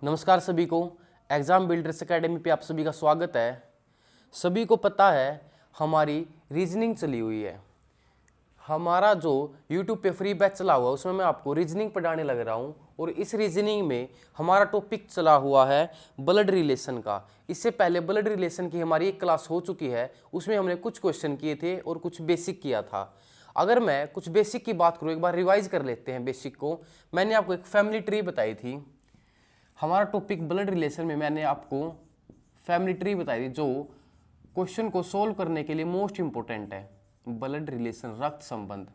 नमस्कार सभी को। एग्ज़ाम बिल्डर्स एकेडमी पे आप सभी का स्वागत है। सभी को पता है हमारी रीजनिंग चली हुई है। हमारा जो YouTube पे फ्री बैच चला हुआ है उसमें मैं आपको रीजनिंग पढ़ाने लग रहा हूँ और इस रीजनिंग में हमारा टॉपिक चला हुआ है ब्लड रिलेशन का। इससे पहले ब्लड रिलेशन की हमारी एक क्लास हो चुकी है, उसमें हमने कुछ क्वेश्चन किए थे और कुछ बेसिक किया था। अगर मैं कुछ बेसिक की बात करूँ, एक बार रिवाइज कर लेते हैं बेसिक को। मैंने आपको एक फैमिली ट्री बताई थी। हमारा टॉपिक ब्लड रिलेशन में मैंने आपको फैमिली ट्री बताई थी जो क्वेश्चन को सोल्व करने के लिए मोस्ट इंपोर्टेंट है। ब्लड रिलेशन, रक्त संबंध,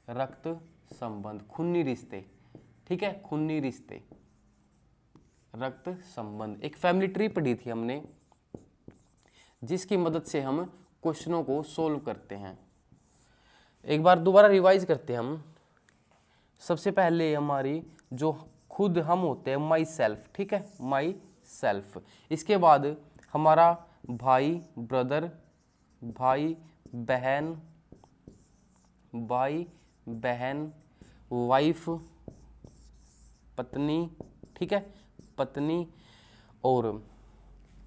रक्त संबंध, खूनी रिश्ते, ठीक है, खूनी रिश्ते, रक्त संबंध। एक फैमिली ट्री पढ़ी थी हमने जिसकी मदद से हम क्वेश्चनों को सोल्व करते हैं। एक बार दोबारा रिवाइज करते हैं हम। सबसे पहले हमारी जो खुद हम होते हैं माई सेल्फ, ठीक है, माई सेल्फ। इसके बाद हमारा भाई ब्रदर, भाई बहन, भाई बहन, वाइफ पत्नी, ठीक है, पत्नी, और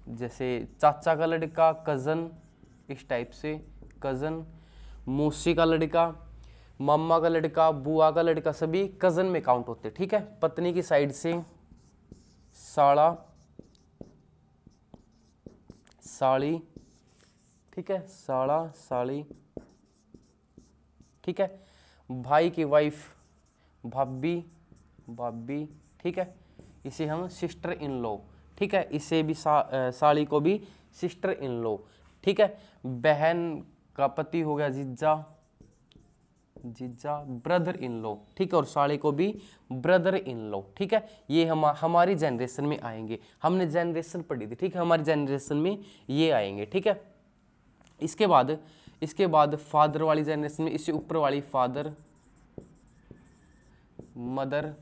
जैसे चाचा का लड़का कज़न, इस टाइप से कज़न, मौसी का लड़का, मामा का लड़का, बुआ का लड़का, सभी कज़न में काउंट होते, ठीक है। पत्नी की साइड से साला, साली, ठीक है, साला साली, ठीक है। भाई की वाइफ भाभी, भाभी, ठीक है, इसे हम सिस्टर इन लॉ, ठीक है, इसे भी साली को भी सिस्टर इन लॉ, ठीक है। बहन का पति हो गया जीजा, जीजा, ब्रदर इन लॉ, ठीक है, और साले को भी ब्रदर इन लॉ, ठीक है। ये हमारी जनरेशन में आएंगे। हमने जनरेशन पढ़ी थी, ठीक है, हमारी जनरेशन में ये आएंगे, ठीक है। इसके बाद फादर वाली जनरेशन में इससे ऊपर वाली फादर, मदर,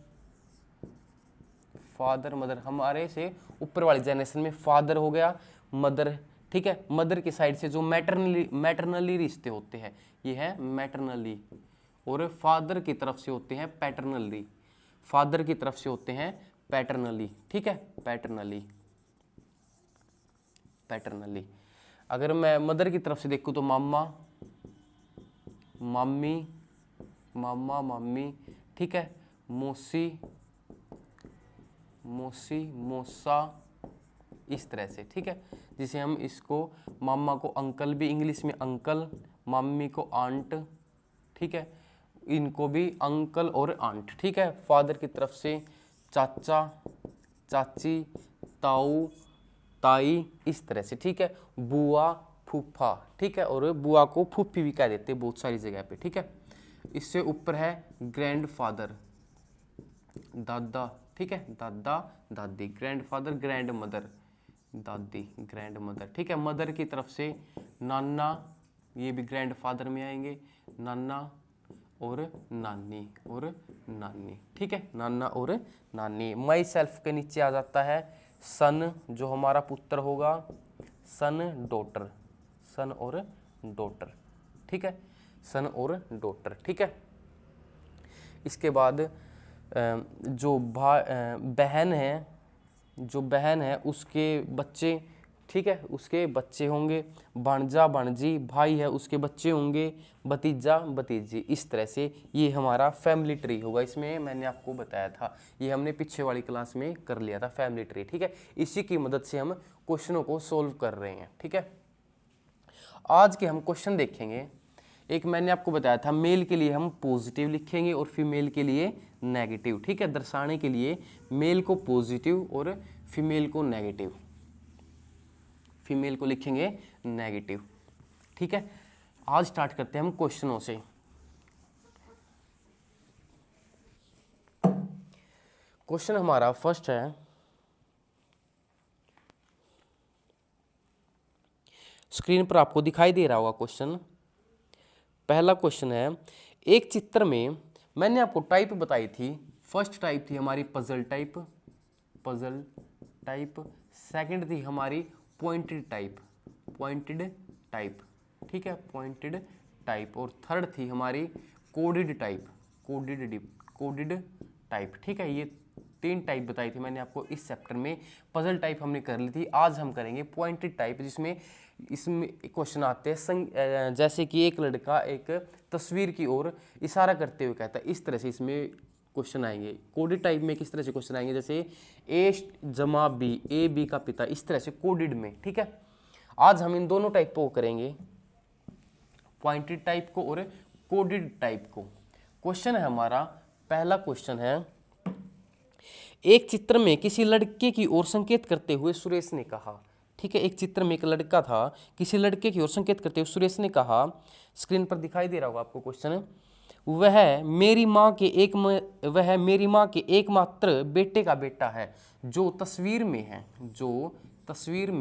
फादर मदर, हमारे से ऊपर वाली जनरेशन में फादर हो गया, मदर, ठीक है। मदर की साइड से जो मैटरनली रिश्ते होते हैं ये है मैटरनली, और फादर की तरफ से होते हैं पैटर्नली, फादर की तरफ से होते हैं पैटर्नली, ठीक है, पैटर्नली, पैटर्नली। अगर मैं मदर की तरफ से देखूं तो मामा, मामी, मामा मामी, ठीक है, मौसी, मौसी मौसा, इस तरह से, ठीक है। जिसे हम इसको मामा को अंकल भी, इंग्लिश में अंकल, मामी को आंट, ठीक है, इनको भी अंकल और आंट, ठीक है। फादर की तरफ से चाचा, चाची, ताऊ, ताई, इस तरह से, ठीक है। बुआ, फूफा, ठीक है, और बुआ को फूफी भी कह देते हैं बहुत सारी जगह पे, ठीक है। इससे ऊपर है ग्रैंडफादर, दादा, ठीक है, दादा दादी, ग्रैंडफादर, ग्रैंड मदर, दादी, ग्रैंड मदर, ठीक है। मदर की तरफ से नाना, ये भी ग्रैंडफादर में आएंगे, नाना और नानी, और नानी, ठीक है, नाना और नानी। माई सेल्फ के नीचे आ जाता है सन, जो हमारा पुत्र होगा, सन डॉटर, सन और डॉटर, ठीक है, सन और डॉटर, ठीक है। इसके बाद जो बहन है, जो बहन है उसके बच्चे, ठीक है, उसके बच्चे होंगे, भांजा भांजी, भाई है उसके बच्चे होंगे, भतीजा भतीजी, इस तरह से ये हमारा फैमिली ट्री होगा। इसमें मैंने आपको बताया था, ये हमने पीछे वाली क्लास में कर लिया था फैमिली ट्री, ठीक है। इसी की मदद से हम क्वेश्चनों को सोल्व कर रहे हैं, ठीक है। आज के हम क्वेश्चन देखेंगे। एक मैंने आपको बताया था मेल के लिए हम पॉजिटिव लिखेंगे और फीमेल के लिए नेगेटिव, ठीक है, दर्शाने के लिए मेल को पॉजिटिव और फीमेल को नेगेटिव, फीमेल को लिखेंगे नेगेटिव, ठीक है। आज स्टार्ट करते हैं हम क्वेश्चनों से। क्वेश्चन हमारा फर्स्ट है, स्क्रीन पर आपको दिखाई दे रहा होगा क्वेश्चन। पहला क्वेश्चन है, एक चित्र में मैंने आपको टाइप बताई थी। फर्स्ट टाइप थी हमारी puzzle type, puzzle type. Second थी हमारी पॉइंटेड टाइप, पॉइंटेड टाइप, ठीक है, पॉइंटेड टाइप। और थर्ड थी हमारी कोडेड टाइप, कोडेड टाइप, ठीक है। ये 3 टाइप बताई थी मैंने आपको इस चैप्टर में। पजल टाइप हमने कर ली थी, आज हम करेंगे पॉइंटेड टाइप, जिसमें इसमें क्वेश्चन आते हैं जैसे कि एक लड़का एक तस्वीर की ओर इशारा करते हुए कहता है, इस तरह से इसमें क्वेश्चन आएंगे। कोडेड टाइप में किस तरह से क्वेश्चन आएंगे, जैसे ए जमा बी, ए बी का पिता, इस तरह से कोडेड में। ठीक है, आज हम इन दोनों टाइप को करेंगे, पॉइंटेड टाइप को और कोडेड टाइप को। क्वेश्चन है हमारा, पहला क्वेश्चन है, एक चित्र में किसी लड़के की ओर संकेत करते हुए सुरेश ने कहा। ठीक है, एक चित्र में एक लड़का था, किसी लड़के की ओर संकेत करते हुए सुरेश ने कहा, स्क्रीन पर दिखाई दे रहा होगा आपको क्वेश्चन, वह मेरी माँ के एकमात्र बेटे का बेटा है जो तस्वीर में है, जो तस्वीर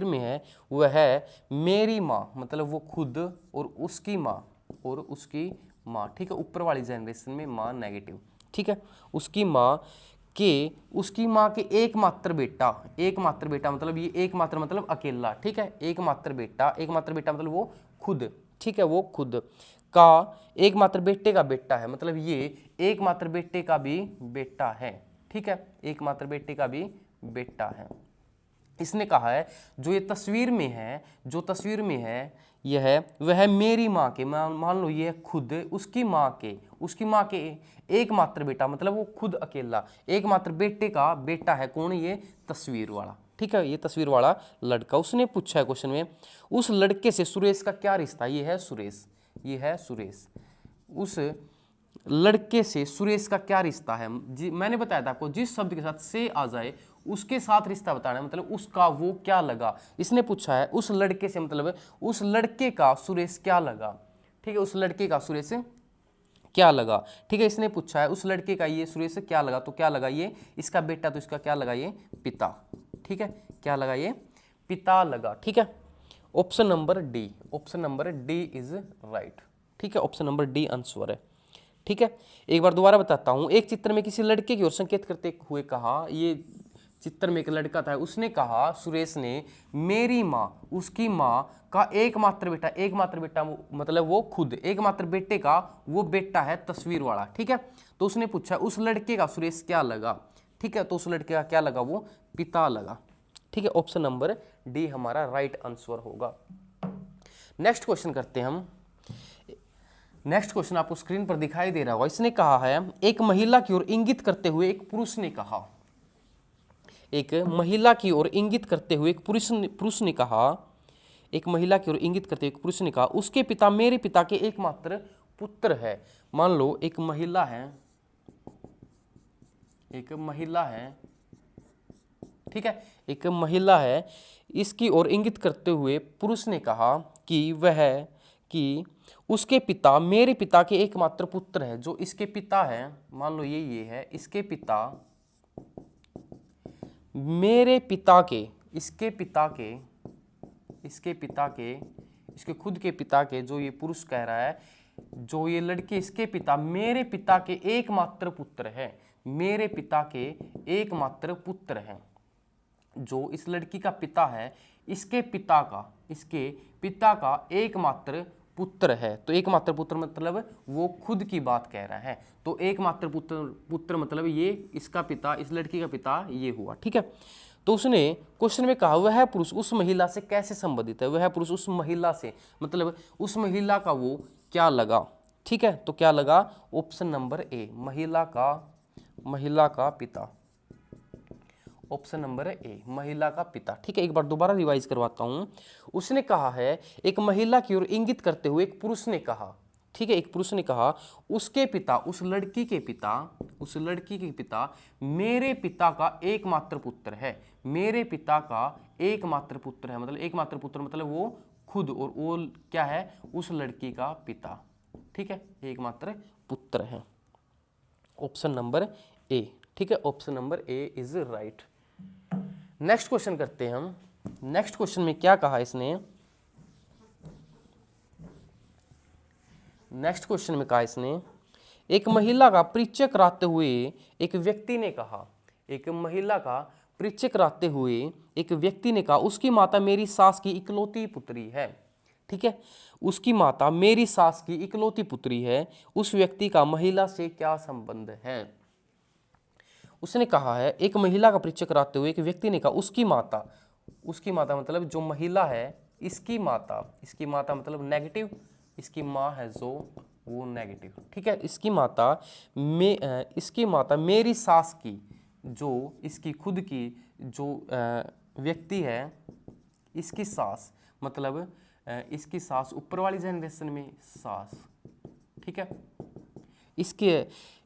में है वह मेरी माँ, मतलब वो खुद और उसकी माँ। ठीक है, ऊपर वाली जनरेशन में माँ नेगेटिव। ठीक है, उसकी माँ के एकमात्र बेटा मतलब ये एकमात्र मतलब अकेला। ठीक है, एकमात्र बेटा मतलब वो खुद। ठीक है, वो खुद का एकमात्र बेटे का बेटा है, मतलब ये एकमात्र बेटे का भी बेटा है। ठीक है, एकमात्र बेटे का भी बेटा है। इसने कहा है जो ये तस्वीर में है यह वह मेरी माँ के, मान लो ये खुद उसकी माँ के एकमात्र बेटा, मतलब वो खुद अकेला एकमात्र बेटे का बेटा है। कौन? ये तस्वीर वाला। ठीक है, ये तस्वीर वाला लड़का। उसने पूछा है क्वेश्चन में, उस लड़के से सुरेश का क्या रिश्ता? ये है सुरेश। उस लड़के से सुरेश का क्या रिश्ता है? मैंने बताया था आपको, जिस शब्द के साथ से आ जाए उसके साथ रिश्ता बताना है, मतलब उसका वो क्या लगा। इसने पूछा है उस लड़के से, मतलब उस लड़के का सुरेश क्या लगा। ठीक है, उस लड़के का सुरेश क्या लगा। ठीक है, इसने पूछा है उस लड़के का ये सुरेश क्या लगा, तो क्या लगा? ये इसका बेटा, तो इसका क्या लगा? ये पिता। ठीक है, क्या लगा? ये पिता लगा। ठीक है, option number D is right. ठीक है, ऑप्शन नंबर डी आंसर है। ठीक है, एक बार दोबारा बताता हूं। एक चित्र में किसी लड़के की ओर संकेत करते हुए कहा, ये चित्र में एक लड़का था, उसने कहा सुरेश ने, मेरी माँ, उसकी माँ का एकमात्र बेटा मतलब वो खुद, एकमात्र बेटे का वो बेटा है तस्वीर वाला। ठीक है, तो उसने पूछा उस लड़के का सुरेश क्या लगा। ठीक है, तो उस लड़के का क्या लगा? वो पिता लगा। ठीक है, ऑप्शन नंबर डी हमारा राइट आंसर होगा। नेक्स्ट क्वेश्चन करते हैं हम। नेक्स्ट क्वेश्चन आपको स्क्रीन पर दिखाई दे रहा होगा। इसने कहा है, एक महिला की ओर इंगित करते हुए एक पुरुष ने कहा, एक महिला की ओर इंगित करते हुए एक पुरुष ने कहा, एक महिला की ओर इंगित करते हुए एक पुरुष ने कहा, उसके पिता मेरे पिता के एकमात्र पुत्र है। मान लो एक महिला है, ठीक है, एक महिला है, इसकी ओर इंगित करते हुए पुरुष ने कहा कि उसके पिता मेरे पिता के एकमात्र पुत्र है। जो इसके पिता है, मान लो ये है इसके पिता, मेरे पिता के, इसके खुद के पिता के, जो ये पुरुष कह रहा है, जो ये लड़के इसके पिता मेरे पिता के एकमात्र पुत्र है, मेरे पिता के एकमात्र पुत्र है। जो इस लड़की का पिता है, इसके पिता का एकमात्र पुत्र है। तो एकमात्र पुत्र मतलब वो खुद की बात कह रहा है, तो एकमात्र पुत्र मतलब ये इसका पिता, इस लड़की का पिता ये हुआ। ठीक है, तो उसने क्वेश्चन में कहा वह पुरुष उस महिला से कैसे संबंधित है, वह पुरुष उस महिला से, मतलब उस महिला का वो क्या लगा। ठीक है, तो क्या लगा? ऑप्शन नंबर ए, महिला का पिता। ऑप्शन नंबर ए, महिला का पिता। ठीक है, एक बार दोबारा रिवाइज करवाता हूं। उसने कहा है एक महिला की ओर इंगित करते हुए एक पुरुष ने कहा, ठीक है, एक पुरुष ने कहा उसके पिता, उस लड़की के पिता मेरे पिता का एकमात्र पुत्र है, मेरे पिता का एकमात्र पुत्र है, मतलब एकमात्र पुत्र मतलब वो खुद, और वो क्या है? उस लड़की का पिता। ठीक है, एकमात्र पुत्र है। ऑप्शन नंबर ए। ठीक है, option number A is right. Next question करते हैं हम। नेक्स्ट क्वेश्चन में क्या कहा इसने? नेक्स्ट क्वेश्चन में कहा इसने, एक महिला का परिचय कराते हुए एक व्यक्ति ने कहा, एक महिला का परिचय कराते हुए एक व्यक्ति ने कहा उसकी माता मेरी सास की इकलौती पुत्री है। ठीक है। उसकी माता मेरी सास की इकलौती पुत्री है। उस व्यक्ति का महिला से क्या संबंध है? उसने कहा है, एक महिला का परिचय कराते हुए एक व्यक्ति ने कहा उसकी माता मतलब जो महिला है, इसकी माता मतलब नेगेटिव, इसकी माँ है जो वो नेगेटिव, ठीक है। इसकी माता मेरी सास की, जो इसकी खुद की जो व्यक्ति है, इसकी सास मतलब इसकी सास ऊपर वाली जनरेशन में सास, ठीक है।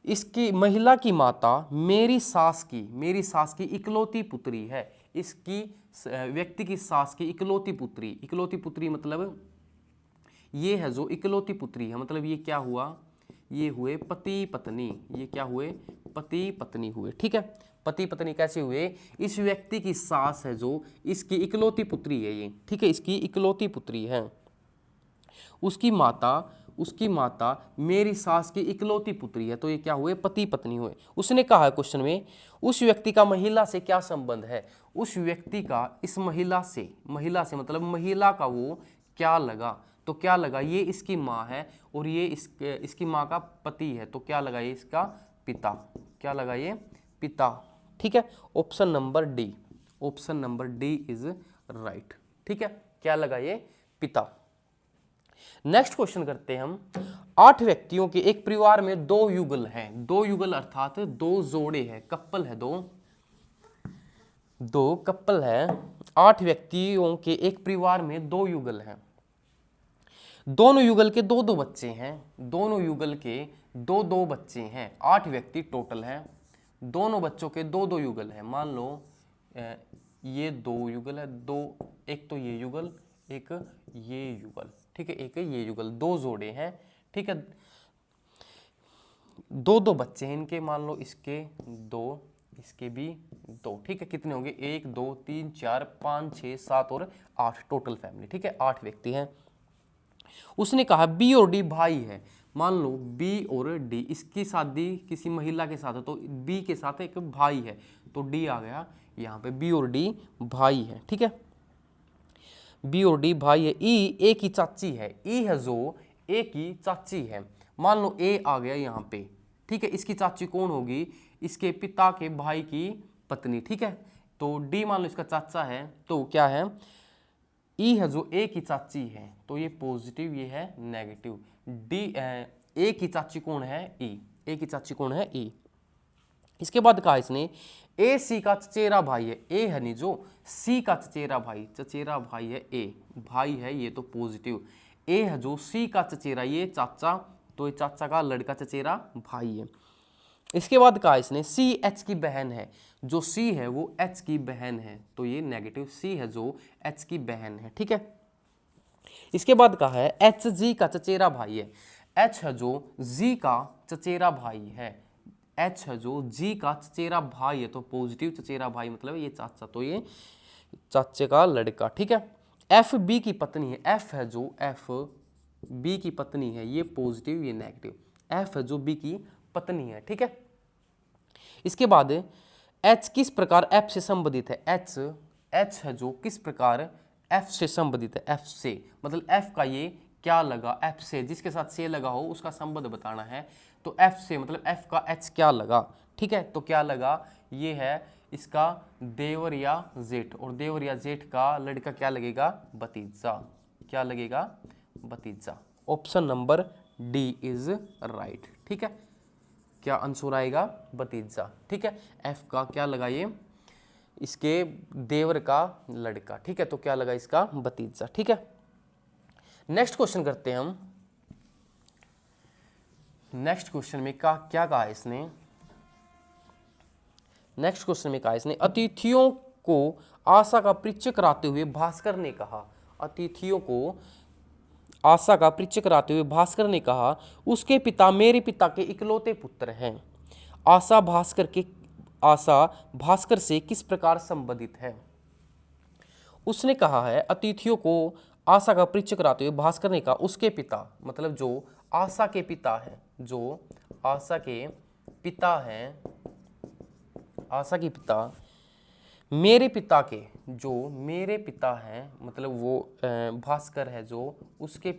इसकी महिला की माता मेरी सास की इकलौती पुत्री है। इसकी व्यक्ति की सास की इकलौती पुत्री मतलब ये है जो इकलौती पुत्री है, मतलब ये क्या हुआ, ये हुए पति पत्नी, ये क्या हुए, पति पत्नी हुए, ठीक है। पति पत्नी कैसे हुए? इस व्यक्ति की सास है जो इसकी इकलौती पुत्री है ये, ठीक है, इसकी इकलौती पुत्री है। उसकी माता मेरी सास की इकलौती पुत्री है, तो ये क्या हुए, पति पत्नी हुए। उसने कहा है क्वेश्चन में, उस व्यक्ति का महिला से क्या संबंध है? उस व्यक्ति का इस महिला से मतलब महिला का वो क्या लगा, तो क्या लगा, ये इसकी माँ है और ये इसकी माँ का पति है, तो क्या लगा, ये इसका पिता, क्या लगा, ये पिता, ठीक है। Option number D is right, ठीक है, क्या लगा, ये पिता। नेक्स्ट क्वेश्चन करते हैं हम। 8 व्यक्तियों के एक परिवार में 2 युगल हैं, 2 युगल अर्थात 2 जोड़े हैं, कपल है, दो कपल है। 8 व्यक्तियों के एक परिवार में 2 युगल हैं। दोनों युगल के 2-2 बच्चे हैं, दोनों युगल के 2-2 बच्चे हैं। 8 व्यक्ति टोटल हैं, दोनों बच्चों के 2-2 युगल हैं। मान लो ये 2 युगल है, एक तो ये युगल, एक ये युगल, ठीक है, एक ये युगल, 2 जोड़े हैं, ठीक है। 2-2 बच्चे हैं इनके, मान लो इसके 2, इसके भी 2, ठीक है। कितने होंगे, 1 2 3 4 5 6 7 और 8 टोटल फैमिली, ठीक है, 8 व्यक्ति हैं। उसने कहा बी और डी भाई है। मान लो बी और डी, इसकी शादी किसी महिला के साथ है, तो बी के साथ एक भाई है, तो डी आ गया यहाँ पे, बी और डी भाई है, ठीक है, बी और डी भाई है। ई ए की चाची है, ई है जो ए की चाची है। मान लो ए आ गया यहाँ पे, ठीक है, इसकी चाची कौन होगी, इसके पिता के भाई की पत्नी, ठीक है। तो डी मान लो इसका चाचा है, तो क्या है, ई है जो ए की चाची है, तो ये पॉजिटिव, ये है नेगेटिव। डी ए की चाची कौन है, ई, ए की चाची कौन है, ई। इसके बाद कहा इसने ए सी का चचेरा भाई है, ए है नहीं जो सी का चचेरा भाई है, ए भाई है, ये तो पॉजिटिव। ए है जो सी का चचेरा, ये चाचा, तो ये चाचा का लड़का चचेरा भाई है। इसके बाद कहा इसने सी एच की बहन है, जो सी है वो एच की बहन है, तो ये नेगेटिव, सी है जो एच की बहन है, ठीक है। इसके बाद कहा है एच जी का चचेरा भाई है, एच है जो जी का चचेरा भाई है, एच है जो जी का चचेरा भाई है, तो पॉजिटिव, चचेरा भाई मतलब ये चाचा, तो ये चाचे का लड़का, ठीक है। एफ बी की पत्नी है, एफ है जो एफ बी की पत्नी है, ये पॉजिटिव, ये नेगेटिव, एफ है जो बी की पत्नी है, ठीक है। इसके बाद एच किस प्रकार एफ से संबंधित है, एच है जो किस प्रकार एफ से संबंधित है, एफ से मतलब एफ का ये क्या लगा, एफ से जिसके साथ से लगा हो उसका संबंध बताना है, तो एफ से मतलब एफ का एच क्या लगा, ठीक है। तो क्या लगा, ये है इसका देवर या जेठ, और देवर या जेठ का लड़का क्या लगेगा, भतीजा, क्या लगेगा, भतीजा। Option number D is right, ठीक है, क्या आंसर आएगा, भतीजा, ठीक है। एफ का क्या लगा, ये इसके देवर का लड़का, ठीक है, तो क्या लगा इसका भतीजा, ठीक है। नेक्स्ट क्वेश्चन करते हैं हम। नेक्स्ट क्वेश्चन में क्या कहा इसने, नेक्स्ट क्वेश्चन में कहा इसने अतिथियों को आशा का परिचय कराते हुए भास्कर ने कहा, अतिथियों को आशा का परिचय कराते हुए भास्कर ने कहा उसके पिता मेरे पिता के इकलौते पुत्र हैं। आशा भास्कर से किस प्रकार संबंधित है? उसने कहा है अतिथियों को आशा का परिचय कराते हुए भास्कर ने कहा उसके पिता मतलब जो आशा के पिता है, जो आशा के पिता हैं, आशा के पिता मेरे पिता के, जो मेरे पिता हैं मतलब वो भास्कर है जो, उसके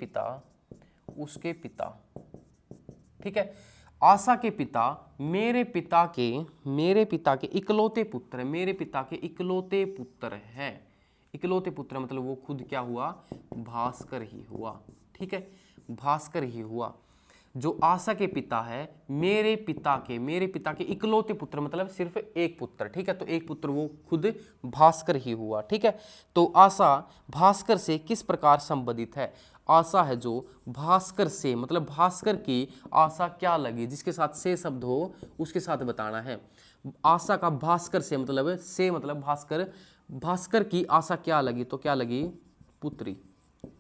पिता, ठीक है। आशा के पिता मेरे पिता के इकलौते पुत्र है, मेरे पिता के इकलौते पुत्र है। इकलौते पुत्र मतलब वो खुद क्या हुआ, भास्कर ही हुआ, ठीक है, भास्कर ही हुआ। जो आशा के पिता है मेरे पिता के इकलौते पुत्र मतलब सिर्फ एक पुत्र, ठीक है, तो एक पुत्र वो खुद भास्कर ही हुआ, ठीक है। तो आशा भास्कर से किस प्रकार संबंधित है, आशा है जो भास्कर से मतलब भास्कर की आशा क्या लगी, जिसके साथ से शब्द हो उसके साथ बताना है। आशा का भास्कर से मतलब भास्कर, भास्कर की आशा क्या लगी, तो क्या लगी, पुत्री।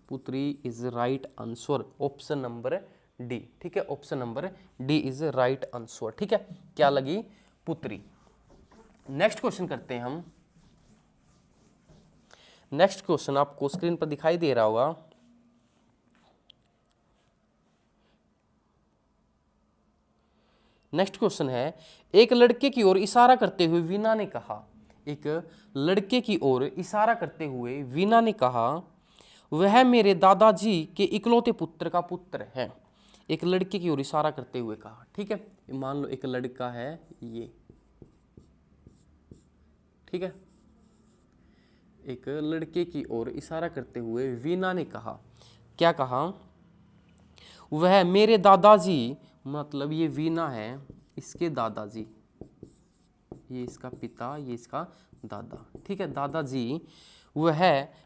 पुत्री is right answer, option number D, ठीक है, option number D is right answer, ठीक है, क्या लगी, पुत्री। नेक्स्ट क्वेश्चन करते हैं हम। नेक्स्ट क्वेश्चन आपको स्क्रीन पर दिखाई दे रहा होगा। नेक्स्ट क्वेश्चन है, एक लड़के की ओर इशारा करते हुए वीना ने कहा, एक लड़के की ओर इशारा करते हुए वीना ने कहा, वह मेरे दादाजी के इकलौते पुत्र का पुत्र है। एक लड़के की ओर इशारा करते हुए कहा, ठीक है, मान लो एक लड़का है ये, ठीक है, एक लड़के की ओर इशारा करते हुए वीना ने कहा, क्या कहा, वह मेरे दादाजी मतलब ये वीना है इसके दादाजी, ये इसका पिता ये इसका दादा, ठीक है, दादाजी वह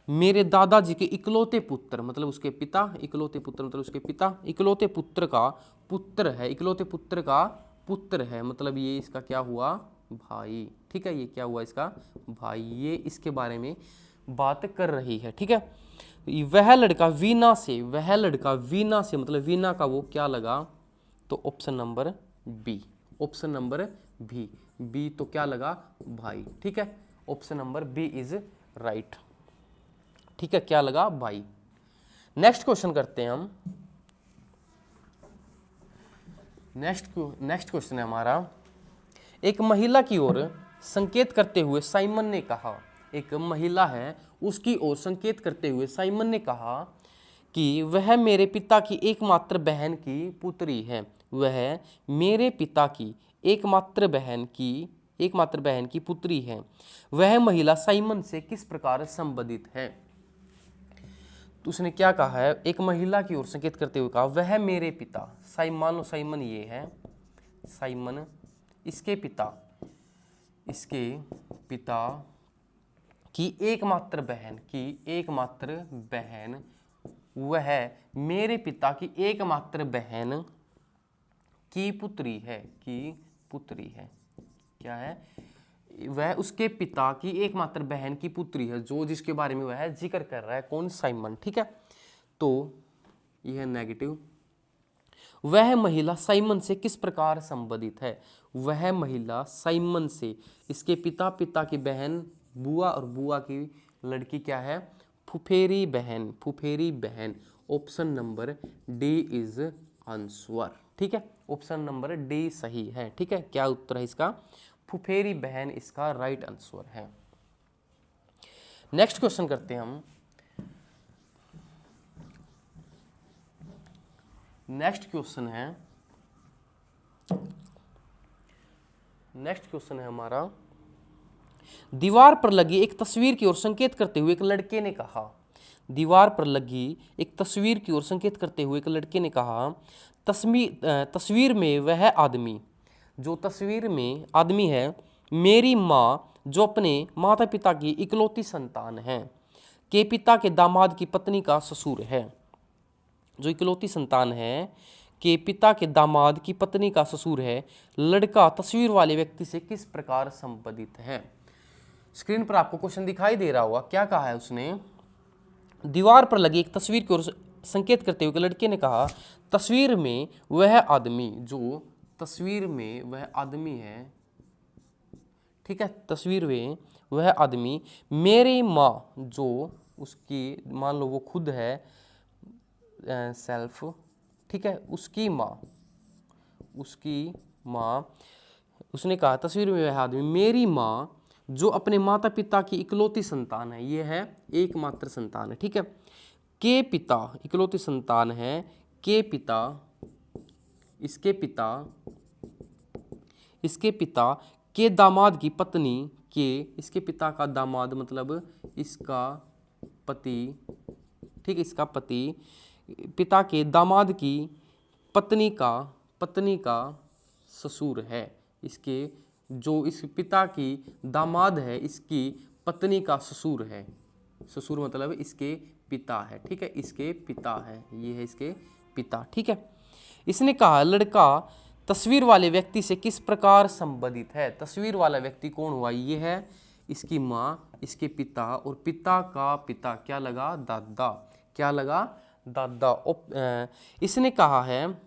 मेरे दादाजी के इकलौते पुत्र मतलब उसके पिता, इकलौते पुत्र मतलब उसके पिता, इकलौते पुत्र का पुत्र है, इकलौते पुत्र का पुत्र है मतलब ये इसका क्या हुआ, भाई, ठीक है, ये क्या हुआ इसका भाई, ये इसके बारे में बात कर रही है, ठीक है। वह लड़का वीना से मतलब वीना का वो क्या लगा, तो option number B, option number B तो क्या लगा, भाई, ठीक है, option number B is right, ठीक है, क्या लगा, भाई। नेक्स्ट क्वेश्चन करते हैं हम। नेक्स्ट क्वेश्चन है हमारा, एक महिला की ओर संकेत करते हुए साइमन ने कहा, एक महिला है उसकी ओर संकेत करते हुए साइमन ने कहा कि वह मेरे पिता की एकमात्र बहन की पुत्री है, वह मेरे पिता की एकमात्र बहन की पुत्री है। वह महिला साइमन से किस प्रकार संबंधित है, तो उसने क्या कहा है, एक महिला की ओर संकेत करते हुए कहा, वह मेरे पिता, मान लो साइमन ये है, साइमन इसके पिता की एकमात्र बहन, वह मेरे पिता की एकमात्र बहन की पुत्री है, क्या है, वह उसके पिता की एकमात्र बहन की पुत्री है, जो जिसके बारे में वह जिक्र कर रहा है, कौन, साइमन, ठीक है। तो यह नेगेटिव, वह महिला साइमन से किस प्रकार संबंधित है, वह महिला साइमन से, इसके पिता की बहन बुआ और बुआ की लड़की क्या है, फुफेरी बहन, option number D is answer, ठीक है, ऑप्शन नंबर डी सही है, ठीक है, क्या उत्तर है इसका, फुफेरी बहन इसका राइट आंसर है। नेक्स्ट क्वेश्चन करते हैं हम। नेक्स्ट क्वेश्चन है हमारा, दीवार पर लगी एक तस्वीर की ओर संकेत करते हुए एक लड़के ने कहा, दीवार पर लगी एक तस्वीर की ओर संकेत करते हुए एक लड़के ने कहा, तस्वीर में वह आदमी, जो तस्वीर में आदमी है, मेरी माँ जो अपने माता पिता की इकलौती संतान है, के पिता के दामाद की पत्नी का ससुर है, जो इकलौती संतान है के पिता के दामाद की पत्नी का ससुर है। लड़का तस्वीर वाले व्यक्ति से किस प्रकार संबंधित है। स्क्रीन पर आपको क्वेश्चन दिखाई दे रहा होगा, क्या कहा है उसने, दीवार पर लगी एक तस्वीर की ओर संकेत करते हुए लड़के ने कहा, तस्वीर में वह आदमी, जो तस्वीर में वह आदमी है, ठीक है, तस्वीर में वह आदमी मेरी माँ, जो उसकी मान लो वो खुद है सेल्फ, ठीक है, उसकी माँ, उसने कहा तस्वीर में वह आदमी मेरी माँ जो अपने माता पिता की इकलौती संतान है, ये है एकमात्र संतान है, ठीक है। के पिता इकलौती संतान है, के पिता इसके पिता के दामाद की पत्नी के, इसके पिता का दामाद मतलब इसका पति, ठीक, इसका पति, पिता के दामाद की पत्नी का ससुर है। इसके जो इस पिता की दामाद है, इसकी पत्नी का ससुर है। ससुर मतलब इसके पिता है, ठीक है, इसके पिता है, ये है इसके पिता, ठीक है। इसने कहा लड़का तस्वीर वाले व्यक्ति से किस प्रकार संबंधित है। तस्वीर वाला व्यक्ति कौन हुआ, ये है इसकी माँ, इसके पिता, और पिता का पिता क्या लगा, दादा, क्या लगा, दादा। इसने कहा है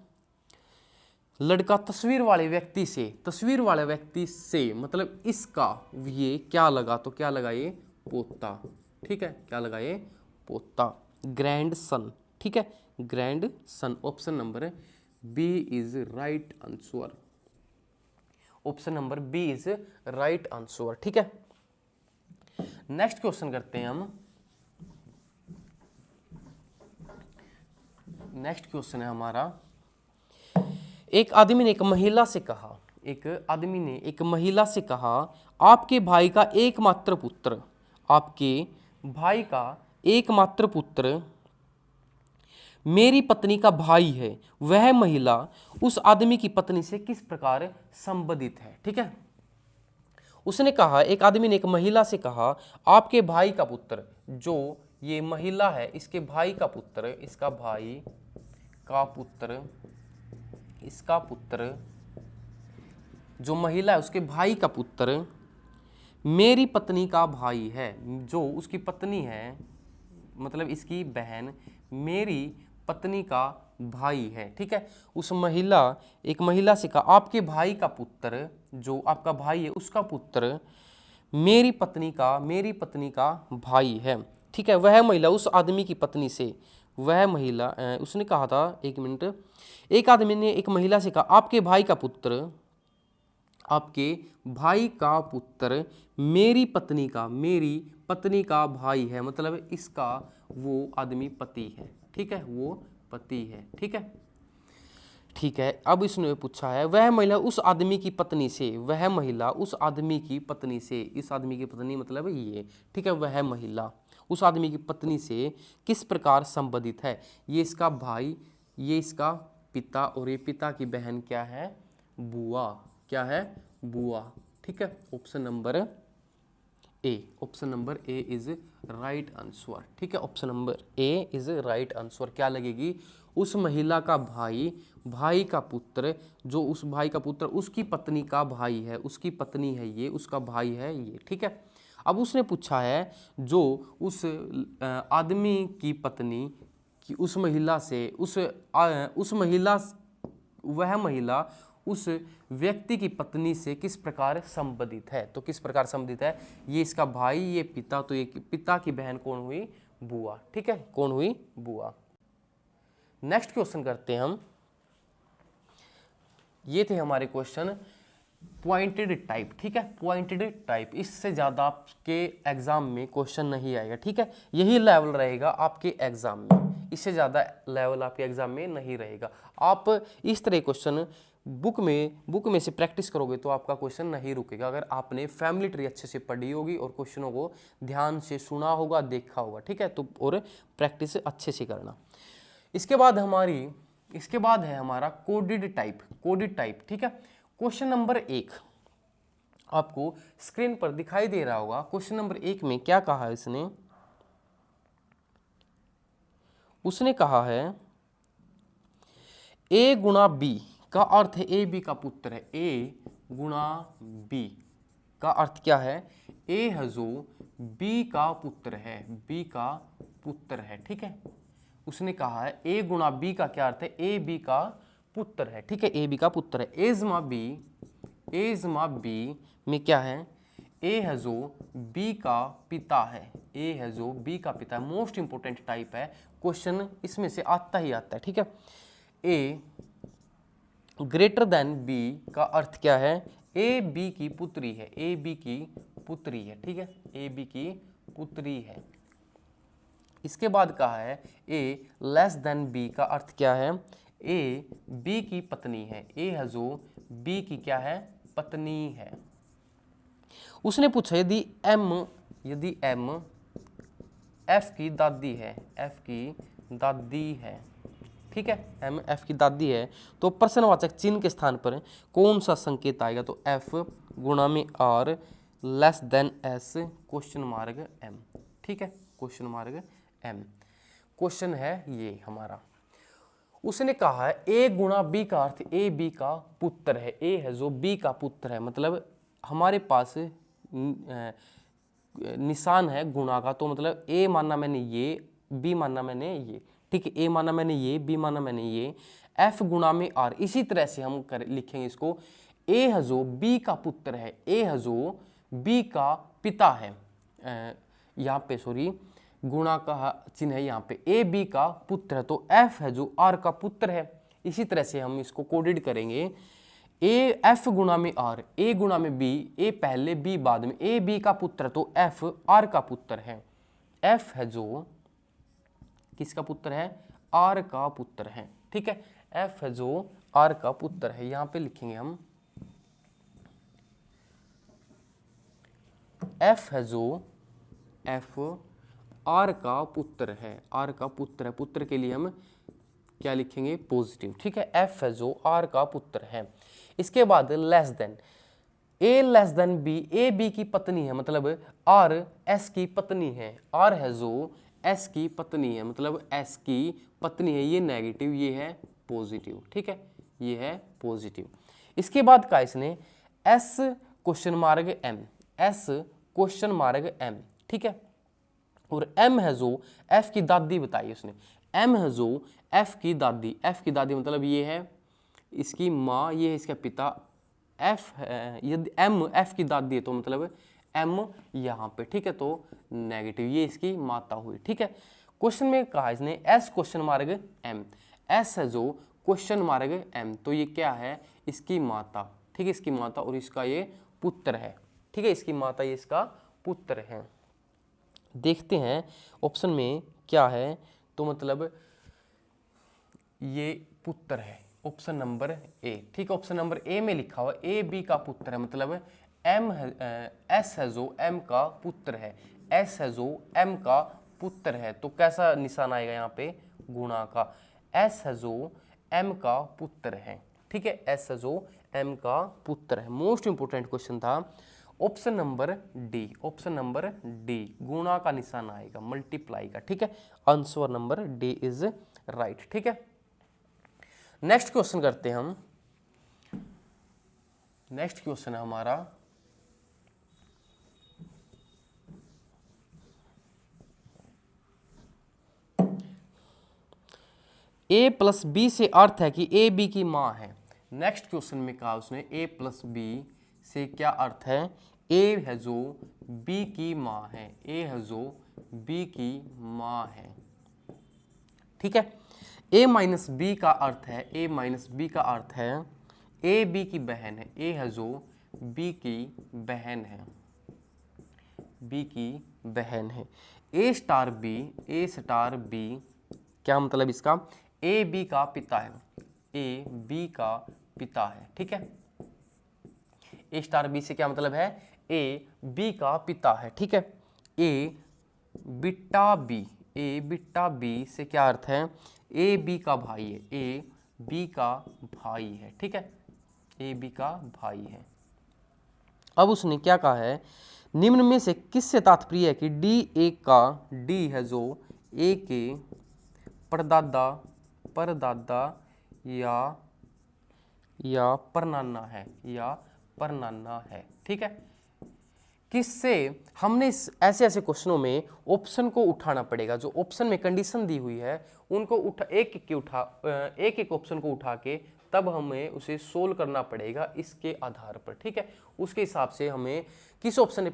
लड़का तस्वीर वाले व्यक्ति से मतलब इसका, ये क्या लगा, तो क्या लगा, ये पोता, ठीक है, क्या लगा, ये पोता, ग्रैंड सन, ठीक है, grandson. Option number B is right answer, option number B is right answer, ठीक है। नेक्स्ट क्वेश्चन करते हैं हम। नेक्स्ट क्वेश्चन है हमारा, एक आदमी ने एक महिला से कहा, आपके भाई का एकमात्र पुत्र मेरी पत्नी का भाई है, वह महिला उस आदमी की पत्नी से किस प्रकार संबंधित है, ठीक है। उसने कहा, एक आदमी ने एक महिला से कहा, आपके भाई का पुत्र, जो ये महिला है इसके भाई का पुत्र, इसका पुत्र, जो महिला है उसके भाई का पुत्र मेरी पत्नी का भाई है, जो उसकी पत्नी है मतलब इसकी बहन मेरी पत्नी का भाई है, ठीक है। एक महिला से कहा, आपके भाई का पुत्र, जो आपका भाई है उसका पुत्र मेरी पत्नी का भाई है, ठीक है। वह महिला उस आदमी की पत्नी से, उसने कहा था, एक मिनट, एक आदमी ने एक महिला से कहा, आपके भाई का पुत्र मेरी पत्नी का भाई है, मतलब इसका वो आदमी पति है, ठीक है, वो पति है, ठीक है, ठीक है। अब इसने पूछा है, वह महिला उस आदमी की पत्नी से, इस आदमी की पत्नी मतलब ये, ठीक है, वह महिला उस आदमी की पत्नी से किस प्रकार संबंधित है। ये इसका भाई, ये इसका पिता, और ये पिता की बहन क्या है, बुआ, क्या है, बुआ, ठीक है। Option number A is right answer, ठीक है, option number A is right answer. क्या लगेगी, उस महिला का भाई का पुत्र, जो उस भाई का पुत्र उसकी पत्नी का भाई है, उसकी पत्नी है ये, उसका भाई है ये, ठीक है। अब उसने पूछा है, जो उस आदमी की पत्नी की उस महिला से, वह महिला उस व्यक्ति की पत्नी से किस प्रकार संबंधित है, तो किस प्रकार संबंधित है, ये इसका भाई, ये पिता, तो ये पिता की बहन कौन हुई, बुआ, ठीक है, कौन हुई, बुआ। नेक्स्ट क्वेश्चन करते हैं हम। ये थे हमारे क्वेश्चन पॉइंटेड टाइप, ठीक है, पॉइंटेड टाइप। इससे ज्यादा आपके एग्जाम में क्वेश्चन नहीं आएगा, ठीक है, यही लेवल रहेगा आपके एग्जाम में, इससे ज्यादा लेवल आपके एग्जाम में नहीं रहेगा। आप इस तरह क्वेश्चन बुक में से प्रैक्टिस करोगे तो आपका क्वेश्चन नहीं रुकेगा, अगर आपने फैमिली ट्री अच्छे से पढ़ी होगी और क्वेश्चनों को ध्यान से सुना होगा, देखा होगा, ठीक है, तो और प्रैक्टिस अच्छे से करना। इसके बाद है हमारा कोडेड टाइप, ठीक है। क्वेश्चन नंबर 1 आपको स्क्रीन पर दिखाई दे रहा होगा। क्वेश्चन नंबर 1 में क्या कहा है उसने कहा है, ए गुणा बी का अर्थ है ए बी का पुत्र है, ए गुणा बी का अर्थ क्या है, ए है जो बी का पुत्र है, ठीक है। उसने कहा है ए गुणा बी का क्या अर्थ है, ए बी का पुत्र है, ठीक है, ए बी का पुत्र है। एजमा बी में क्या है, ए है जो बी का पिता है, मोस्ट इंपोर्टेंट टाइप है, क्वेश्चन इसमें से आता ही आता है, ठीक है। ए ग्रेटर देन बी का अर्थ क्या है, ए बी की पुत्री है, पुत्री है, ठीक है, ए बी की पुत्री है। इसके बाद कहा है ए लेस देन बी का अर्थ क्या है, ए बी की पत्नी है, ए है जो बी की क्या है, पत्नी है। उसने पूछा यदि एम एफ की दादी है, एफ की दादी है, ठीक है, एम एफ की दादी है, तो प्रश्नवाचक चिन्ह के स्थान पर कौन सा संकेत आएगा, तो एफ गुणा में R less than S question mark M, ठीक है, क्वेश्चन मार्क एम। क्वेश्चन है ये हमारा। उसने कहा है ए गुणा बी का अर्थ ए बी का पुत्र है, ए है जो बी का पुत्र है, मतलब हमारे पास निशान है गुणा का, तो मतलब ए मानना मैंने ये, बी मानना मैंने ये, ठीक है, ए माना मैंने ये, बी माना मैंने ये, एफ गुणा में आर। इसी तरह से हम लिखेंगे इसको, ए है जो बी का पुत्र है, ए है जो बी का पिता है, यहाँ पे सॉरी गुणा का चिन्ह है यहाँ पे, ए बी का पुत्र है, तो एफ है जो आर का पुत्र है। इसी तरह से हम इसको कोडेड करेंगे, ए एफ गुणा में आर, ए गुणा में बी, ए पहले बी बाद में, ए बी का पुत्र तो एफ आर का पुत्र है, एफ है जो किसका पुत्र है, आर का पुत्र है, ठीक है, एफ है जो आर का पुत्र है। यहां पे लिखेंगे हम एफ है जो एफ आर का पुत्र है, आर का पुत्र है, पुत्र के लिए हम क्या लिखेंगे, पॉजिटिव, ठीक है, एफ है जो आर का पुत्र है। इसके बाद less than, A less than B, A B की पत्नी है, मतलब आर एस की पत्नी है, आर है जो एस की पत्नी है, मतलब एस की पत्नी है, ये नेगेटिव, ये है पॉजिटिव, ठीक है, ये है पॉजिटिव। इसके बाद का इसने S question mark M, S question mark M, ठीक है, और एम है जो एफ की दादी बताई उसने, एम है जो एफ की दादी, एफ की दादी मतलब ये है इसकी माँ, ये है इसका पिता, एफ है, यदि एम एफ की दादी है तो मतलब एम यहाँ पे, ठीक है, तो नेगेटिव, ये इसकी माता हुई, ठीक है। क्वेश्चन में कहा इसने S question mark M, S है जो क्वेश्चन मार्क एम, तो ये क्या है, इसकी माता, ठीक है, इसकी माता, और इसका ये पुत्र है, ठीक है, इसकी माता, ये इसका पुत्र है। देखते हैं ऑप्शन में क्या है, तो मतलब ये पुत्र है, ऑप्शन नंबर ए, ठीक है, ऑप्शन नंबर ए में लिखा हुआ ए बी का पुत्र है, मतलब एम एस है जो एम का पुत्र है, एस है जो एम का पुत्र है, तो कैसा निशान आएगा यहाँ पे, गुणा का, एस है जो एम का पुत्र है, ठीक है, एस है जो एम का पुत्र है। मोस्ट इंपोर्टेंट क्वेश्चन था option number D, option number D, गुणा का निशान आएगा, मल्टीप्लाई का, ठीक है, answer number D is right, ठीक है। नेक्स्ट क्वेश्चन करते हैं हम, नेक्स्ट क्वेश्चन है हमारा ए प्लस बी से अर्थ है कि ए बी की माँ है। नेक्स्ट क्वेश्चन में कहा उसने ए प्लस बी से क्या अर्थ है, ए है जो बी की माँ है, ए है जो बी की माँ है, ठीक है। ए माइनस बी का अर्थ है, ए माइनस बी का अर्थ है ए बी की बहन है, ए है जो बी की बहन है, बी की बहन है। ए star B, A star B क्या मतलब इसका, ए बी का पिता है, ए बी का पिता है, ठीक है। ए स्टार बी से क्या मतलब है, ए बी का पिता है, ठीक है। ए बिट्टा बी, ए बिट्टा बी से क्या अर्थ है, ए बी का भाई है, ए बी का भाई है, ठीक है, ए बी का भाई है। अब उसने क्या कहा है, निम्न में से किससे तात्पर्य है कि डी ए का, डी है जो ए के परदादा, परदादा या परनाना है, या परनाना है, ठीक है। किससे, हमने ऐसे ऐसे क्वेश्चनों में ऑप्शन को उठाना पड़ेगा, जो ऑप्शन में कंडीशन दी हुई है उनको एक एक ऑप्शन को उठा के तब हमें उसे सोल्व करना पड़ेगा इसके आधार पर, ठीक है। उसके हिसाब से हमें किस ऑप्शन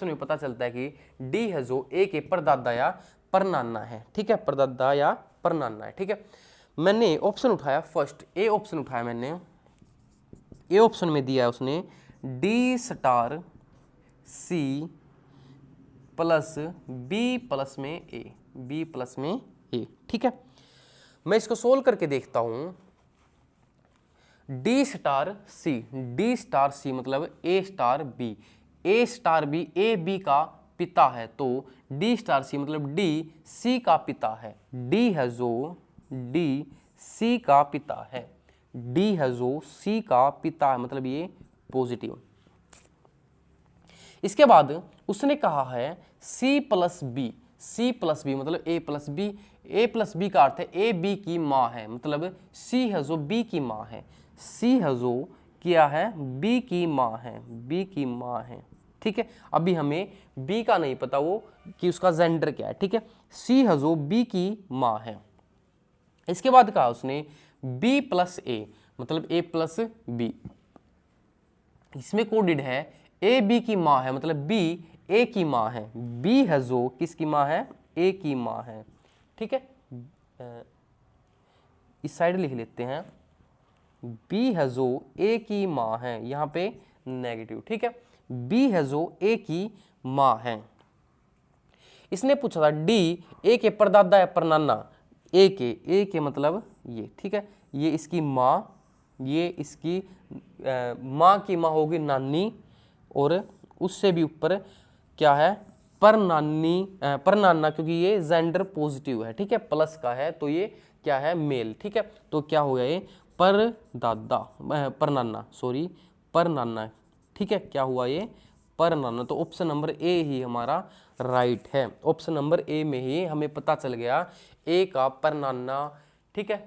में पता चलता है कि डी है जो ए के परदादा या परनाना है, ठीक है, परदादा या परनाना है, ठीक है। मैंने ऑप्शन उठाया, फर्स्ट ए ऑप्शन उठाया मैंने, ए ऑप्शन में दिया है उसने D star C plus B plus में ए, बी प्लस में ए। ठीक है, मैं इसको सोल्व करके देखता हूं। D star C, D star C मतलब A star B, A star B A B का पिता है, तो डी स्टार सी मतलब डी सी का पिता है। डी है जो डी सी का पिता है, डी है जो सी का पिता है, मतलब ये पॉजिटिव। इसके बाद उसने कहा है C plus B, C plus B मतलब A plus B, A plus B का अर्थ है ए बी की माँ है, मतलब सी है जो बी की माँ है, सी है जो क्या है बी की माँ है, बी की माँ है। ठीक है, अभी हमें बी का नहीं पता वो कि उसका जेंडर क्या है। ठीक है, सी है जो बी की माँ है। इसके बाद कहा उसने बी प्लस ए मतलब ए प्लस बी, इसमें कोडेड है ए बी की माँ है, मतलब बी ए की माँ है, बी है जो किसकी माँ है ए की माँ है। ठीक है, इस साइड लिख लेते हैं, बी है जो ए की माँ है, यहाँ पे नेगेटिव। ठीक है, बी है जो ए की माँ है। इसने पूछा था डी ए के परदादा या परनाना, ए के मतलब ये। ठीक है, ये इसकी माँ, ये इसकी माँ की माँ होगी नानी, और उससे भी ऊपर क्या है परनानी, परनाना, क्योंकि ये जेंडर पॉजिटिव है। ठीक है, प्लस का है तो ये क्या है मेल। ठीक है, तो क्या हो गया ये परदादा, परनाना, सॉरी परनाना। ठीक है, क्या हुआ ये परनाना। तो ऑप्शन नंबर ए ही हमारा राइट है, ऑप्शन नंबर ए में ही हमें पता चल गया ए का परनाना। ठीक है,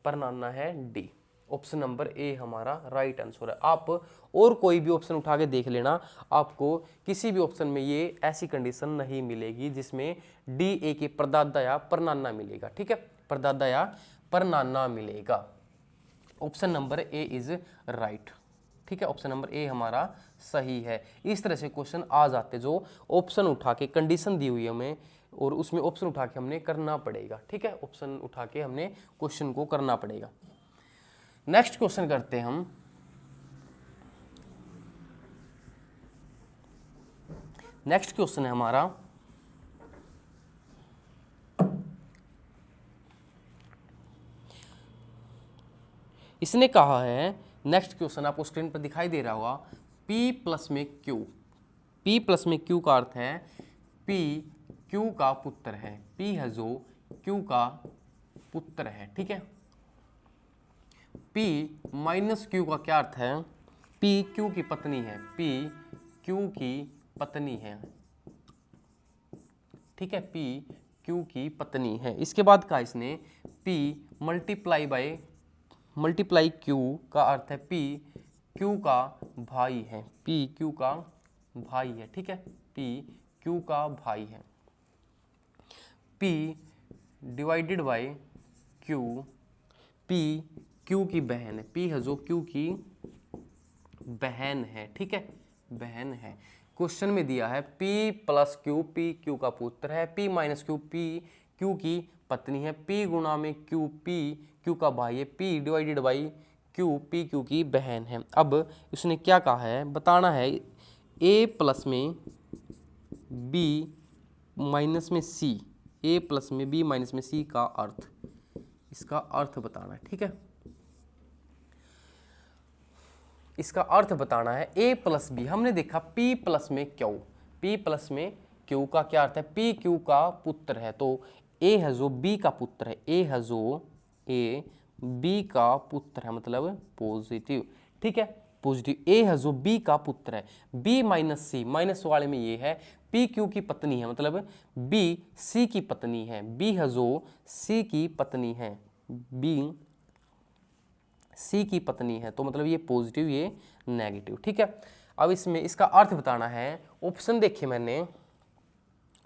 परनाना है डी, ऑप्शन नंबर ए हमारा राइट आंसर है। आप और कोई भी ऑप्शन उठा के देख लेना, आपको किसी भी ऑप्शन में ये ऐसी कंडीशन नहीं मिलेगी जिसमें डी ए के परदादा या परनाना मिलेगा। ठीक है, परदादा या परनाना मिलेगा। Option number A is right. ठीक है, ऑप्शन नंबर ए हमारा सही है। इस तरह से क्वेश्चन आ जाते जो ऑप्शन उठा के कंडीशन दी हुई है हमें, और उसमें ऑप्शन उठा के हमने करना पड़ेगा। ठीक है, ऑप्शन उठा के हमने क्वेश्चन को करना पड़ेगा। नेक्स्ट क्वेश्चन करते हैं हम। नेक्स्ट क्वेश्चन है हमारा इसने कहा है, नेक्स्ट क्वेश्चन आपको स्क्रीन पर दिखाई दे रहा होगा, P प्लस में Q, P प्लस में Q का अर्थ है P Q का पुत्र है, P है जो Q का पुत्र है। ठीक है, P माइनस Q का क्या अर्थ है P Q की पत्नी है, P Q की पत्नी है। ठीक है, P Q की पत्नी है। इसके बाद का इसने P मल्टीप्लाई Q का अर्थ है P Q का भाई है, P Q का भाई है। ठीक है, P Q का भाई है। P divided by Q, P Q की बहन है, P है जो Q की बहन है। ठीक है, बहन है। क्वेश्चन में दिया है P plus Q, P Q का पुत्र है, P minus Q, P Q की पत्नी है, P गुणा में Q, P Q का भाई है, P divided by Q, P Q की बहन है। अब इसने क्या कहा है बताना है, A प्लस में B माइनस में C, A प्लस में B माइनस में C का अर्थ, इसका अर्थ बताना है। ठीक है, इसका अर्थ बताना है A प्लस बी। हमने देखा P प्लस में Q, P प्लस में Q का क्या अर्थ है P Q का पुत्र है, तो A है जो B का पुत्र है, A है जो A B का पुत्र है, मतलब पॉजिटिव। ठीक है, पॉजिटिव। A है जो B का पुत्र है, B माइनस C, माइनस वाले में ये है P Q की पत्नी है, मतलब B C की पत्नी है, B है जो C की पत्नी है, B C की पत्नी है, तो मतलब ये पॉजिटिव ये नेगेटिव। ठीक है, अब इसमें इसका अर्थ बताना है। ऑप्शन देखे मैंने,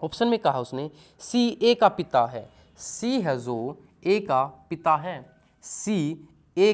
ऑप्शन में कहा उसने C A का पिता है, C है जो A का पिता है, C A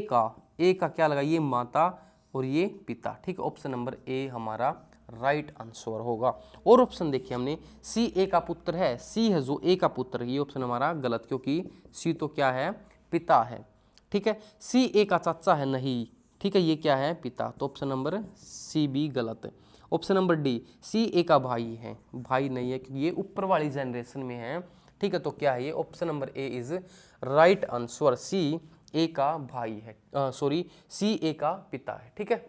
का क्या लगा ये माता और ये पिता। ठीक है, ऑप्शन नंबर ए हमारा राइट आंसर होगा। और ऑप्शन देखिए हमने C A का पुत्र है, C है जो A का पुत्र, ये ऑप्शन हमारा गलत, क्योंकि C तो क्या है पिता है। ठीक है, C A का चाचा है नहीं, ठीक है ये क्या है पिता, तो ऑप्शन नंबर C भी गलत है। Option number D, C A का भाई है, भाई नहीं है क्योंकि ये ऊपर वाली जनरेशन में है, ठीक है। तो क्या है ये, option number A is right answer, C A का भाई है, सॉरी सी ए का पिता है, ठीक है।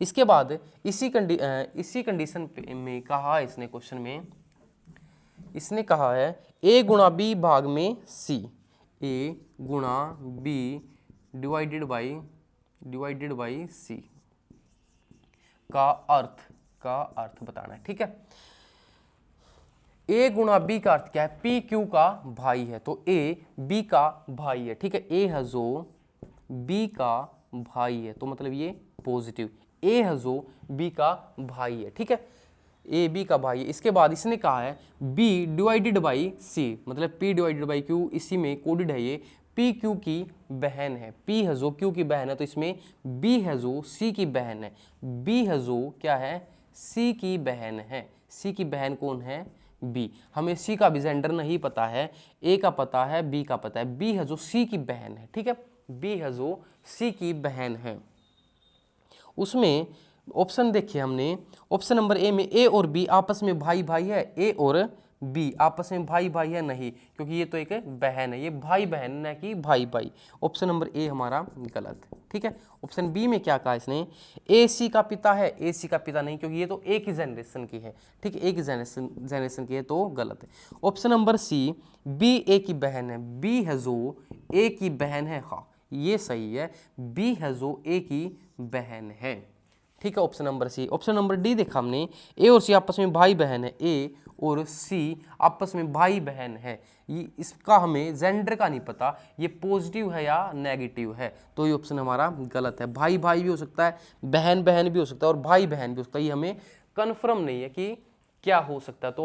इसके बाद इसी कंडीशन में कहा इसने, क्वेश्चन में इसने कहा है ए गुणा बी भाग में सी, ए गुणा बी डिवाइडेड बाई सी का अर्थ बताना है, ठीक है। ए गुणा बी का अर्थ क्या है, पी क्यू का भाई है, तो ए बी का भाई है, ठीक है। ए है जो बी का भाई है, तो मतलब ये पॉजिटिव, ए है जो बी का भाई है, ठीक है, ए बी का भाई है। इसके बाद इसने कहा है बी डिवाइडेड बाई सी, मतलब पी डिवाइडेड बाई क्यू, इसी में कोडेड है ये, पी क्यू की बहन है, पी है जो क्यू की बहन है, तो इसमें बी है जो सी की बहन है, बी है जो क्या है, सी की बहन है, सी की बहन कौन है, बी। हमें सी का भी जेंडर नहीं पता है, ए का पता है, बी का पता है, बी है जो सी की बहन है, ठीक है, बी है जो सी की बहन है। उसमें ऑप्शन देखिए हमने, ऑप्शन नंबर ए में ए और बी आपस में भाई भाई है, ए और बी आपस में भाई भाई है नहीं, क्योंकि ये तो एक बहन है, ये भाई बहन न कि भाई भाई। ऑप्शन नंबर ए हमारा गलत, ठीक है। ऑप्शन बी में क्या कहा इसने, ए सी का पिता है, ए सी का पिता नहीं, क्योंकि ये तो एक ही जनरेशन की है, ठीक है, एक ही जनरेशन की है, तो गलत है। ऑप्शन नंबर सी, बी ए की बहन है, बी है जो ए की बहन है, हाँ ये सही है, बी है जो ए की बहन है, ठीक है, option number C. Option number D देखा हमने, ए और सी आपस में भाई बहन है, ए और सी आपस में भाई बहन है, ये इसका हमें जेंडर का नहीं पता, ये पॉजिटिव है या नेगेटिव है, तो ये ऑप्शन हमारा गलत है। भाई भाई भी हो सकता है, बहन बहन भी हो सकता है, और भाई बहन भी हो सकता है, ये हमें कन्फर्म नहीं है कि क्या हो सकता है, तो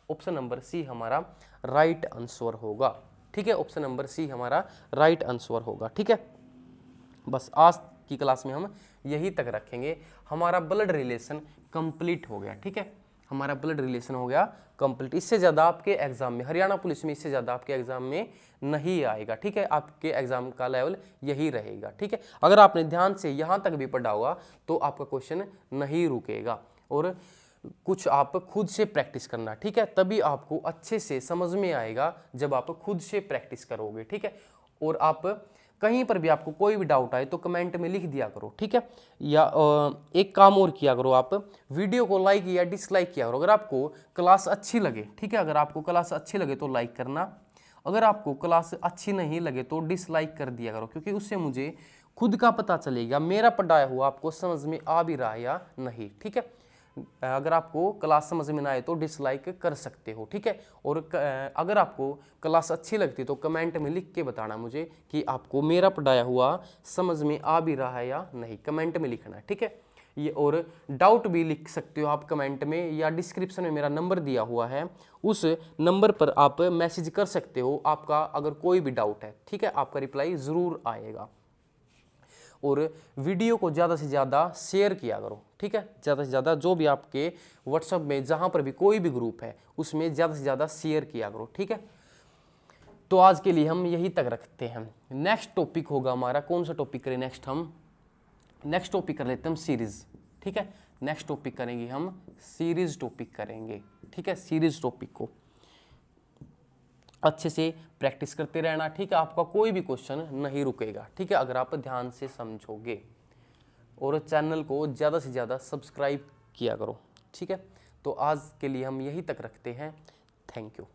ऑप्शन नंबर सी हमारा राइट आंसर होगा, ठीक है, ऑप्शन नंबर सी हमारा राइट आंसर होगा, ठीक है। बस आज की क्लास में हम यही तक रखेंगे, हमारा ब्लड रिलेशन कंप्लीट हो गया, ठीक है, हमारा ब्लड रिलेशन हो गया कंप्लीट। इससे ज़्यादा आपके एग्जाम में, हरियाणा पुलिस में इससे ज़्यादा आपके एग्जाम में नहीं आएगा, ठीक है, आपके एग्जाम का लेवल यही रहेगा, ठीक है। अगर आपने ध्यान से यहाँ तक भी पढ़ा होगा तो आपका क्वेश्चन नहीं रुकेगा, और कुछ आप खुद से प्रैक्टिस करना, ठीक है, तभी आपको अच्छे से समझ में आएगा जब आप खुद से प्रैक्टिस करोगे, ठीक है। और आप कहीं पर भी आपको कोई भी डाउट आए तो कमेंट में लिख दिया करो, ठीक है। या एक काम और किया करो, आप वीडियो को लाइक या डिसलाइक किया करो। अगर आपको क्लास अच्छी लगे, ठीक है, अगर आपको क्लास अच्छी लगे तो लाइक करना, अगर आपको क्लास अच्छी नहीं लगे तो डिसलाइक कर दिया करो, क्योंकि उससे मुझे खुद का पता चलेगा मेरा पढ़ाया हुआ आपको समझ में आ भी रहा है या नहीं, ठीक है। अगर आपको क्लास समझ में ना आए तो डिसलाइक कर सकते हो, ठीक है। और अगर आपको क्लास अच्छी लगती तो कमेंट में लिख के बताना मुझे कि आपको मेरा पढ़ाया हुआ समझ में आ भी रहा है या नहीं, कमेंट में लिखना है, ठीक है। ये और डाउट भी लिख सकते हो आप कमेंट में, या डिस्क्रिप्शन में मेरा नंबर दिया हुआ है, उस नंबर पर आप मैसेज कर सकते हो, आपका अगर कोई भी डाउट है, ठीक है, आपका रिप्लाई ज़रूर आएगा। और वीडियो को ज़्यादा से ज़्यादा शेयर किया करो, ठीक है, ज़्यादा से ज़्यादा जो भी आपके व्हाट्सएप में जहाँ पर भी कोई भी ग्रुप है उसमें ज़्यादा से ज़्यादा शेयर किया करो, ठीक है। तो आज के लिए हम यही तक रखते हैं। नेक्स्ट टॉपिक होगा हमारा, कौन सा टॉपिक करें नेक्स्ट, हम नेक्स्ट टॉपिक कर लेते हैं हम सीरीज़, ठीक है। नेक्स्ट टॉपिक करेंगे हम सीरीज़ टॉपिक करेंगे, ठीक है। सीरीज़ टॉपिक को अच्छे से प्रैक्टिस करते रहना, ठीक है, आपका कोई भी क्वेश्चन नहीं रुकेगा, ठीक है, अगर आप ध्यान से समझोगे। और चैनल को ज़्यादा से ज़्यादा सब्सक्राइब किया करो, ठीक है। तो आज के लिए हम यही तक रखते हैं, थैंक यू।